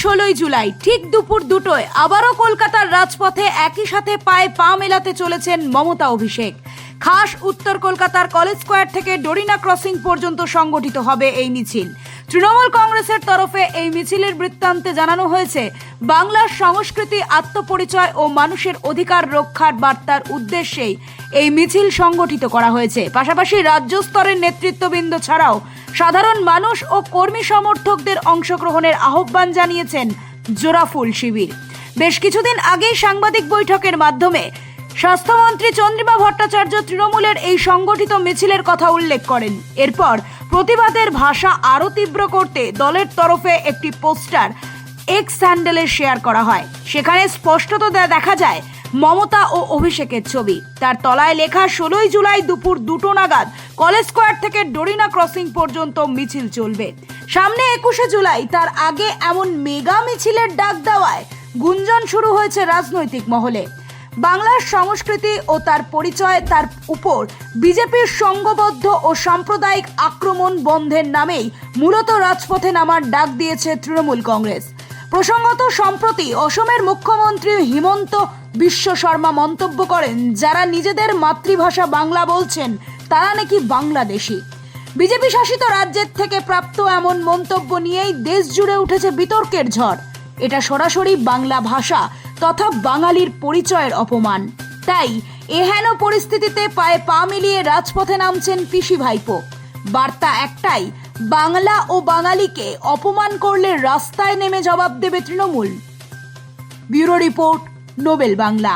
16ই জুলাই ঠিক দুপুর 2টোয় আবারও কলকাতার রাজপথে একই সাথে পায়ে পা মেলাতে চলেছেন মমতা অভিষেক। খাস উত্তর কলকাতার কলেজ স্কোয়ার থেকে ডোরিনা ক্রসিং পর্যন্ত সংগঠিত হবে এই মিছিল। তৃণমূল কংগ্রেসের তরফে এই মিছিলের বৃত্তান্তে জানানো হয়েছে, বাংলার সংস্কৃতি, আত্মপরিচয় ও মানুষের অধিকার রক্ষার বার্তার উদ্দেশ্যেই এই মিছিল সংগঠিত করা হয়েছে। পাশাপাশি রাজ্য স্তরের নেতৃত্ববৃন্দ ছাড়াও সাধারণ মানুষ ও কর্মী সমর্থকদের অংশগ্রহণের আহ্বান জানিয়েছেন জোড়াফুল শিবির। বেশ কিছুদিন আগেই সাংবাদিক বৈঠকের মাধ্যমে স্বাস্থ্যমন্ত্রী চন্দ্রিমা ভট্টাচার্য তৃণমূলের এই সংগঠিত মিছিলের কথা উল্লেখ করেন। এরপর প্রতিবাদের ভাষা আরও তীব্র করতে দলের তরফে একটি পোস্টার এক্স হ্যান্ডেলে শেয়ার করা হয়। সেখানে স্পষ্টত দেখা যায় মমতা ও অভিষেকের ছবি। তার তলায় লেখা 16ই জুলাই দুপুর 2টো নাগাদ কলেজ স্কোয়ার থেকে ডোরিনা ক্রসিং পর্যন্ত মিছিল চলবে। সামনে 21শে জুলাই, তার আগে এমন মেগা মিছিলের ডাক দেওয়ায় গুঞ্জন শুরু হয়েছে রাজনৈতিক মহলে। বাংলার সংস্কৃতি ও তার পরিচয়, তার উপর বিজেপির সংঘবদ্ধ ও সাম্প্রদায়িক আক্রমণ বন্ধের নামেই মূলত রাজপথে নামার ডাক দিয়েছে তৃণমূল কংগ্রেস। প্রসঙ্গত, সম্প্রতি অসমের মুখ্যমন্ত্রী হিমন্ত বিশ্ব শর্মা মন্তব্য করেন, যারা নিজেদের মাতৃভাষা বাংলা বলছেন তারা নাকি বাংলাদেশি। বিজেপি শাসিত রাজ্যের থেকে প্রাপ্ত এমন মন্তব্য নিয়েই দেশ জুড়ে উঠেছে বিতর্কের ঝড়। এটা সরাসরি বাংলা ভাষা তথা বাঙালির পরিচয়ের অপমান। তাই এহেন পরিস্থিতিতে পায়ে পা মিলিয়ে রাজপথে নামছেন পিসি ভাইপো। বার্তা একটাই, বাংলা ও বাঙালিকে অপমান করলে রাস্তায় নেমে জবাব দেবে Trinamool. Bureau report, Nobel Bangla.